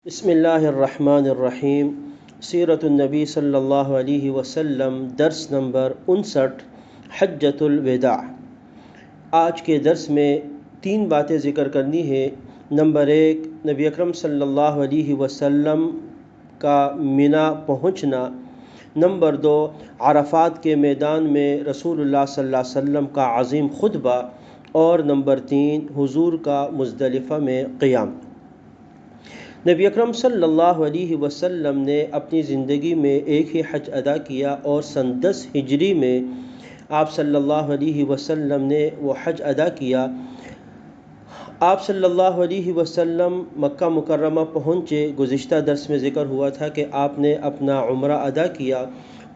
بسم اللہ الرحمن الرحیم۔ سیرت النبی صلی اللہ علیہ وسلم، درس نمبر 59، حجۃ الوداع۔ آج کے درس میں 3 باتیں ذکر کرنی ہے۔ نمبر 1، نبی اکرم صلی اللہ علیہ وسلم کا مینا پہنچنا۔ نمبر 2، عرفات کے میدان میں رسول اللہ صلی اللہ علیہ وسلم کا عظیم خطبہ۔ اور نمبر 3، حضور کا مزدلفہ میں قیام۔ نبی اکرم صلی اللہ علیہ وسلم نے اپنی زندگی میں ایک ہی حج ادا کیا، اور سن 10 ہجری میں آپ صلی اللہ علیہ وسلم نے وہ حج ادا کیا۔ آپ صلی اللہ علیہ وسلم مکہ مکرمہ پہنچے۔ گزشتہ درس میں ذکر ہوا تھا کہ آپ نے اپنا عمرہ ادا کیا،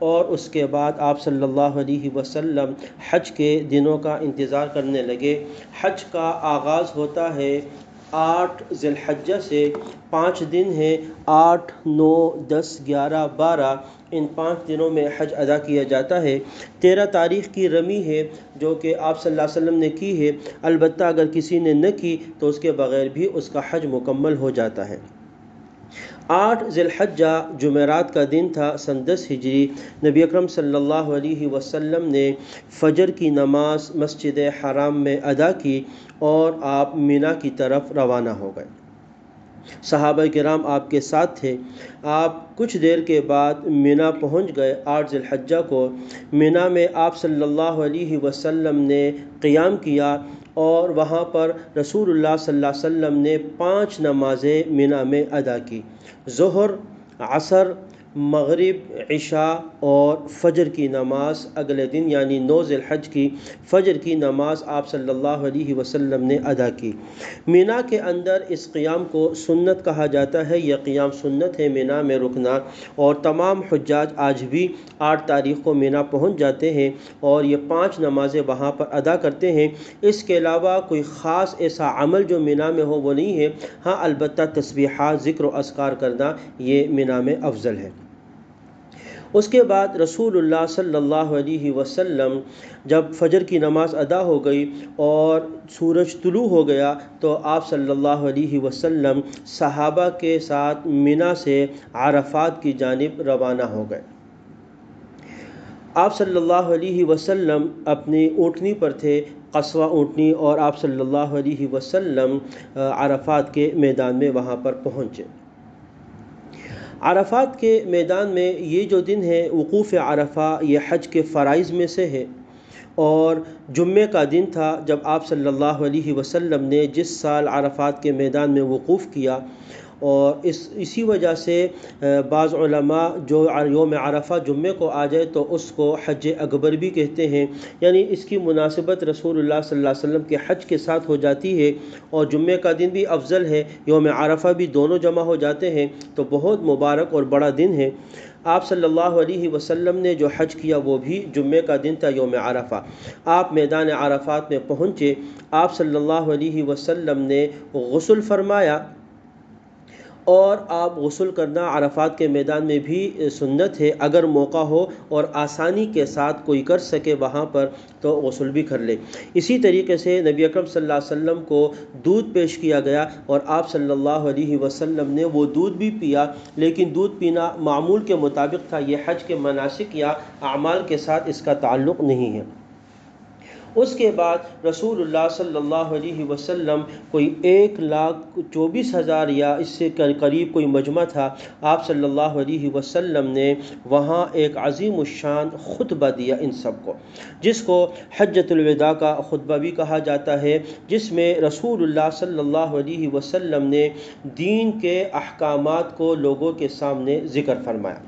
اور اس کے بعد آپ صلی اللہ علیہ وسلم حج کے دنوں کا انتظار کرنے لگے۔ حج کا آغاز ہوتا ہے 8 ذی الحجہ سے۔ 5 دن ہیں، 8، 9، 10، 11، 12۔ ان 5 دنوں میں حج ادا کیا جاتا ہے۔ 13 تاریخ کی رمی ہے، جو کہ آپ صلی اللہ علیہ وسلم نے کی ہے۔ البتہ اگر کسی نے نہ کی تو اس کے بغیر بھی اس کا حج مکمل ہو جاتا ہے۔ 8 ذی الحجہ جمعرات کا دن تھا، سن 10 ہجری۔ نبی اکرم صلی اللہ علیہ وسلم نے فجر کی نماز مسجد حرام میں ادا کی، اور آپ مینا کی طرف روانہ ہو گئے۔ صحابہ کرام آپ کے ساتھ تھے۔ آپ کچھ دیر کے بعد مینا پہنچ گئے۔ 8 ذی الحجہ کو مینا میں آپ صلی اللہ علیہ وسلم نے قیام کیا، اور وہاں پر رسول اللہ صلی اللہ علیہ وسلم نے 5 نمازیں مینا میں ادا کی: ظہر، عصر، مغرب، عشاء اور فجر کی نماز۔ اگلے دن یعنی 9 ذی الحجہ کی فجر کی نماز آپ صلی اللہ علیہ وسلم نے ادا کی۔ مینا کے اندر اس قیام کو سنت کہا جاتا ہے۔ یہ قیام سنت ہے، مینا میں رکنا، اور تمام حجاج آج بھی 8 تاریخ کو مینا پہنچ جاتے ہیں، اور یہ 5 نمازیں وہاں پر ادا کرتے ہیں۔ اس کے علاوہ کوئی خاص ایسا عمل جو مینا میں ہو وہ نہیں ہے۔ ہاں، البتہ تسبیحات، ذکر و اذکار کرنا یہ مینا میں افضل ہے۔ اس کے بعد رسول اللہ صلی اللہ علیہ وسلم جب فجر کی نماز ادا ہو گئی اور سورج طلوع ہو گیا، تو آپ صلی اللہ علیہ وسلم صحابہ کے ساتھ مینا سے عرفات کی جانب روانہ ہو گئے۔ آپ صلی اللہ علیہ وسلم اپنی اونٹنی پر تھے، قصوہ اونٹنی، اور آپ صلی اللہ علیہ وسلم عرفات کے میدان میں وہاں پر پہنچے۔ عرفات کے میدان میں یہ جو دن ہے وقوف عرفہ، یہ حج کے فرائض میں سے ہے، اور جمعے کا دن تھا جب آپ صلی اللہ علیہ وسلم نے جس سال عرفات کے میدان میں وقوف کیا، اور اسی وجہ سے بعض علماء جو یوم عرفہ جمعے کو آ جائے تو اس کو حج اکبر بھی کہتے ہیں، یعنی اس کی مناسبت رسول اللہ صلی اللہ علیہ وسلم کے حج کے ساتھ ہو جاتی ہے، اور جمعے کا دن بھی افضل ہے، یوم عرفہ بھی، دونوں جمع ہو جاتے ہیں، تو بہت مبارک اور بڑا دن ہے۔ آپ صلی اللہ علیہ وسلم نے جو حج کیا وہ بھی جمعے کا دن تھا، یوم عرفہ۔ آپ میدان عرفات میں پہنچے۔ آپ صلی اللہ علیہ وسلم نے غسل فرمایا، اور آپ غسل کرنا عرفات کے میدان میں بھی سنت ہے۔ اگر موقع ہو اور آسانی کے ساتھ کوئی کر سکے وہاں پر تو غسل بھی کر لے۔ اسی طریقے سے نبی اکرم صلی اللہ علیہ وسلم کو دودھ پیش کیا گیا، اور آپ صلی اللہ علیہ وسلم نے وہ دودھ بھی پیا، لیکن دودھ پینا معمول کے مطابق تھا، یہ حج کے مناسک یا اعمال کے ساتھ اس کا تعلق نہیں ہے۔ اس کے بعد رسول اللہ صلی اللہ علیہ وسلم کوئی 1,24,000 یا اس سے قریب کوئی مجمع تھا، آپ صلی اللہ علیہ وسلم نے وہاں ایک عظیم الشان خطبہ دیا ان سب کو، جس کو حجۃ الوداع کا خطبہ بھی کہا جاتا ہے، جس میں رسول اللہ صلی اللہ علیہ وسلم نے دین کے احکامات کو لوگوں کے سامنے ذکر فرمایا۔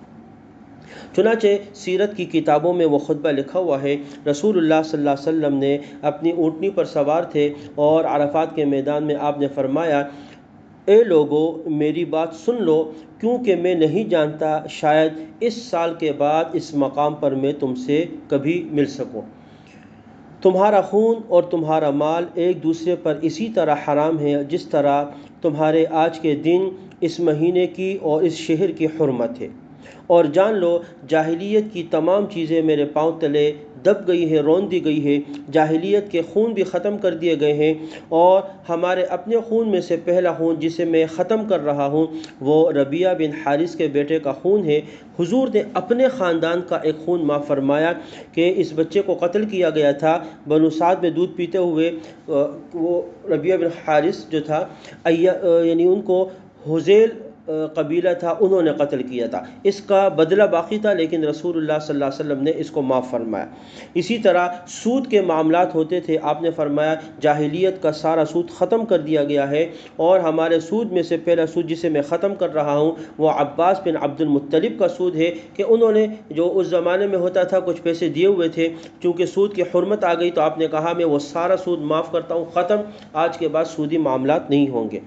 چنانچہ سیرت کی کتابوں میں وہ خطبہ لکھا ہوا ہے۔ رسول اللہ صلی اللہ علیہ وسلم نے اپنی اونٹنی پر سوار تھے، اور عرفات کے میدان میں آپ نے فرمایا: اے لوگو، میری بات سن لو، کیونکہ میں نہیں جانتا شاید اس سال کے بعد اس مقام پر میں تم سے کبھی مل سکوں۔ تمہارا خون اور تمہارا مال ایک دوسرے پر اسی طرح حرام ہے جس طرح تمہارے آج کے دن، اس مہینے کی اور اس شہر کی حرمت ہے۔ اور جان لو جاہلیت کی تمام چیزیں میرے پاؤں تلے دب گئی ہیں، رون دی گئی ہے، جاہلیت کے خون بھی ختم کر دیے گئے ہیں، اور ہمارے اپنے خون میں سے پہلا خون جسے میں ختم کر رہا ہوں وہ ربیعہ بن حارث کے بیٹے کا خون ہے۔ حضور نے اپنے خاندان کا ایک خون معاف فرمایا کہ اس بچے کو قتل کیا گیا تھا بنو سعد میں دودھ پیتے ہوئے، وہ ربیعہ بن حارث جو تھا یعنی ان کو حذیل قبیلہ تھا، انہوں نے قتل کیا تھا، اس کا بدلہ باقی تھا، لیکن رسول اللہ صلی اللہ علیہ وسلم نے اس کو معاف فرمایا۔ اسی طرح سود کے معاملات ہوتے تھے، آپ نے فرمایا جاہلیت کا سارا سود ختم کر دیا گیا ہے، اور ہمارے سود میں سے پہلا سود جسے میں ختم کر رہا ہوں وہ عباس بن عبد المطلب کا سود ہے کہ انہوں نے جو اس زمانے میں ہوتا تھا کچھ پیسے دیے ہوئے تھے، چونکہ سود کی حرمت آ گئی تو آپ نے کہا میں وہ سارا سود معاف کرتا ہوں، ختم، آج کے بعد سودی معاملات نہیں ہوں گے۔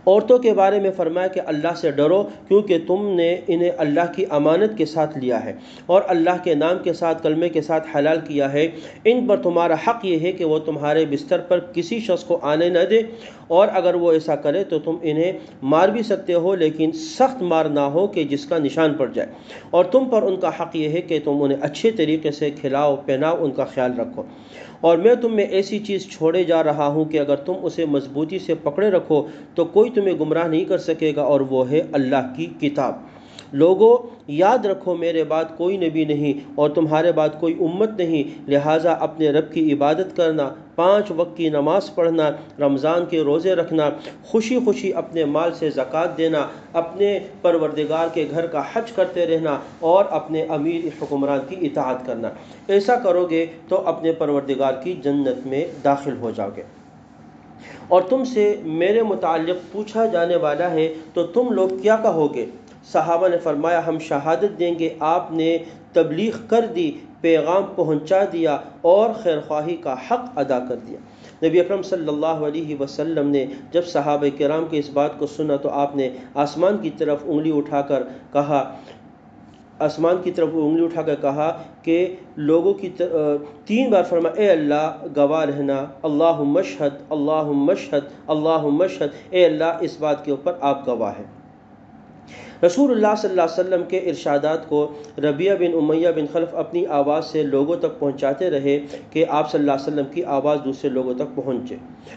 عورتوں کے بارے میں فرمایا کہ اللہ سے ڈرو کیونکہ تم نے انہیں اللہ کی امانت کے ساتھ لیا ہے اور اللہ کے نام کے ساتھ کلمے کے ساتھ حلال کیا ہے، ان پر تمہارا حق یہ ہے کہ وہ تمہارے بستر پر کسی شخص کو آنے نہ دے، اور اگر وہ ایسا کرے تو تم انہیں مار بھی سکتے ہو لیکن سخت مار نہ ہو کہ جس کا نشان پڑ جائے، اور تم پر ان کا حق یہ ہے کہ تم انہیں اچھے طریقے سے کھلاؤ پہناؤ، ان کا خیال رکھو، اور میں تم میں ایسی چیز چھوڑے جا رہا ہوں کہ اگر تم اسے مضبوطی سے پکڑے رکھو تو کوئی تمہیں گمراہ نہیں کر سکے گا، اور وہ ہے اللہ کی کتاب۔ لوگو یاد رکھو میرے بعد کوئی نبی نہیں اور تمہارے بعد کوئی امت نہیں، لہٰذا اپنے رب کی عبادت کرنا، 5 وقت کی نماز پڑھنا، رمضان کے روزے رکھنا، خوشی خوشی اپنے مال سے زکوٰۃ دینا، اپنے پروردگار کے گھر کا حج کرتے رہنا، اور اپنے امیر حکمران کی اطاعت کرنا۔ ایسا کرو گے تو اپنے پروردگار کی جنت میں داخل ہو جاؤ گے۔ اور تم سے میرے متعلق پوچھا جانے والا ہے تو تم لوگ کیا کہو گے؟ صحابہ نے فرمایا ہم شہادت دیں گے آپ نے تبلیغ کر دی، پیغام پہنچا دیا اور خیرخواہی کا حق ادا کر دیا۔ نبی اکرم صلی اللہ علیہ وسلم نے جب صحابہ کرام کے اس بات کو سنا تو آپ نے آسمان کی طرف انگلی اٹھا کر کہا کہ لوگوں کی 3 بار فرمایا اے اللہ گواہ رہنا، اللہم اشہد اللہم اشہد اللہم اشہد، اے اللہ اس بات کے اوپر آپ گواہ ہیں۔ رسول اللہ صلی اللہ علیہ وسلم کے ارشادات کو ربیعہ بن امیہ بن خلف اپنی آواز سے لوگوں تک پہنچاتے رہے کہ آپ صلی اللہ علیہ وسلم کی آواز دوسرے لوگوں تک پہنچے،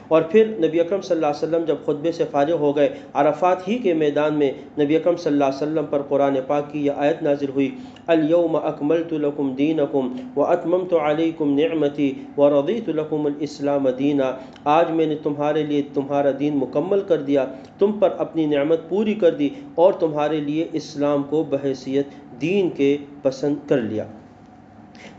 اور پھر نبی اکرم صلی اللہ علیہ وسلم جب خطبے سے فارغ ہو گئے، عرفات ہی کے میدان میں نبی اکرم صلی اللہ علیہ وسلم پر قرآن پاک کی یہ آیت نازل ہوئی، الیوم اکملت لکم دینکم واتممت علیکم نعمتی ورضیت لکم الاسلام دینا، آج میں نے تمہارے لیے تمہارا دین مکمل کر دیا، تم پر اپنی نعمت پوری کر دی اور تمہارے لیے اسلام کو بحیثیت دین کے پسند کر لیا۔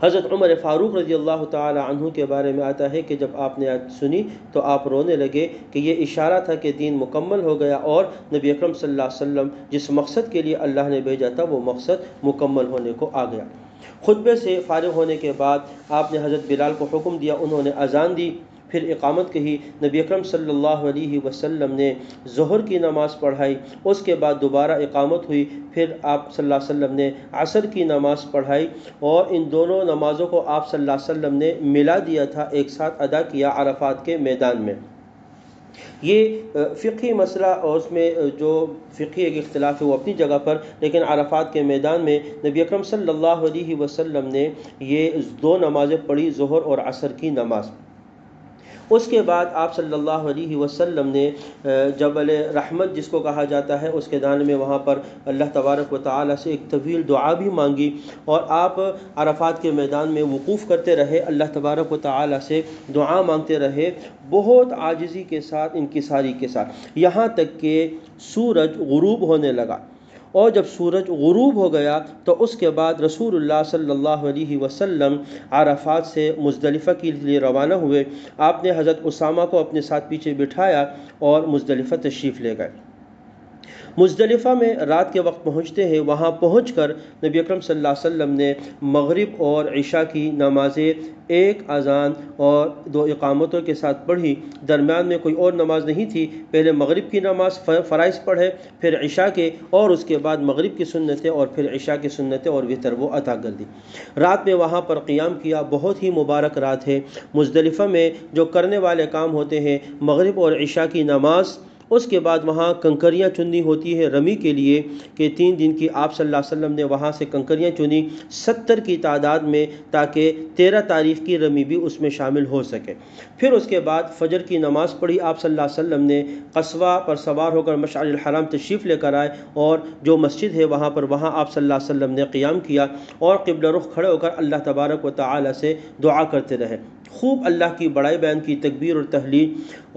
حضرت عمر فاروق رضی اللہ تعالی عنہ کے بارے میں آتا ہے کہ جب آپ نے آیت سنی تو آپ رونے لگے کہ یہ اشارہ تھا کہ دین مکمل ہو گیا اور نبی اکرم صلی اللہ علیہ وسلم جس مقصد کے لیے اللہ نے بھیجا تھا وہ مقصد مکمل ہونے کو آ گیا۔ خطبے سے فارغ ہونے کے بعد آپ نے حضرت بلال کو حکم دیا، انہوں نے اذان دی، پھر اقامت کہی، نبی اکرم صلی اللہ علیہ وسلم نے ظہر کی نماز پڑھائی، اس کے بعد دوبارہ اقامت ہوئی، پھر آپ صلی اللہ علیہ وسلم نے عصر کی نماز پڑھائی، اور ان دونوں نمازوں کو آپ صلی اللہ علیہ وسلم نے ملا دیا تھا، ایک ساتھ ادا کیا عرفات کے میدان میں۔ یہ فقہی مسئلہ اور اس میں جو فقہی ایک اختلاف ہے وہ اپنی جگہ پر، لیکن عرفات کے میدان میں نبی اکرم صلی اللہ علیہ وسلم نے یہ 2 نمازیں پڑھی، ظہر اور عصر کی نماز۔ اس کے بعد آپ صلی اللہ علیہ وسلم نے جبل رحمت جس کو کہا جاتا ہے اس کے دانے میں وہاں پر اللہ تبارک و تعالی سے ایک طویل دعا بھی مانگی، اور آپ عرفات کے میدان میں وقوف کرتے رہے، اللہ تبارک و تعالی سے دعا مانگتے رہے، بہت عاجزی کے ساتھ، انکساری کے ساتھ، یہاں تک کہ سورج غروب ہونے لگا، اور جب سورج غروب ہو گیا تو اس کے بعد رسول اللہ صلی اللہ علیہ وسلم عرفات سے مزدلفہ کے لیے روانہ ہوئے۔ آپ نے حضرت اسامہ کو اپنے ساتھ پیچھے بٹھایا اور مزدلفہ تشریف لے گئے۔ مزدلفہ میں رات کے وقت پہنچتے ہیں، وہاں پہنچ کر نبی اکرم صلی اللہ علیہ وسلم نے مغرب اور عشاء کی نمازیں 1 اذان اور 2 اقامتوں کے ساتھ پڑھی، درمیان میں کوئی اور نماز نہیں تھی، پہلے مغرب کی نماز فرائض پڑھے، پھر عشاء کے، اور اس کے بعد مغرب کی سنتیں، اور پھر عشاء کی سنتیں اور وتر وہ ادا کر دی۔ رات میں وہاں پر قیام کیا، بہت ہی مبارک رات ہے۔ مزدلفہ میں جو کرنے والے کام ہوتے ہیں، مغرب اور عشاء کی نماز اس کے بعد وہاں کنکریاں چننی ہوتی ہے رمی کے لیے کہ 3 دن کی آپ صلی اللہ علیہ وسلم نے وہاں سے کنکریاں چنی 70 کی تعداد میں، تاکہ 13 تاریخ کی رمی بھی اس میں شامل ہو سکے۔ پھر اس کے بعد فجر کی نماز پڑھی آپ صلی اللہ علیہ وسلم نے، قصوہ پر سوار ہو کر مشعر الحرام تشریف لے کر آئے، اور جو مسجد ہے وہاں آپ صلی اللہ علیہ وسلم نے قیام کیا اور قبلہ رخ کھڑے ہو کر اللہ تبارک و تعالی سے دعا کرتے رہے، خوب اللہ کی بڑائی بیان کی، تکبیر اور تحلیل،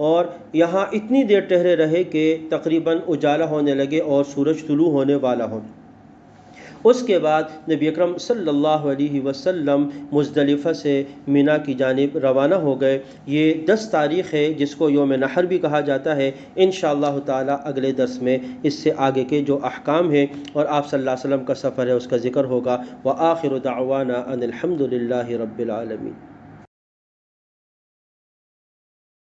اور یہاں اتنی دیر ٹھہرے رہے کہ تقریباً اجالا ہونے لگے اور سورج طلوع ہونے والا ہو۔ اس کے بعد نبی اکرم صلی اللہ علیہ وسلم مزدلفہ سے مینا کی جانب روانہ ہو گئے۔ یہ 10 تاریخ ہے جس کو یوم نحر بھی کہا جاتا ہے۔ انشاءاللہ تعالی اگلے درس میں اس سے آگے کے جو احکام ہیں اور آپ صلی اللہ علیہ وسلم کا سفر ہے اس کا ذکر ہوگا۔ وآخر دعوانا ان الحمد للہ رب العالمین۔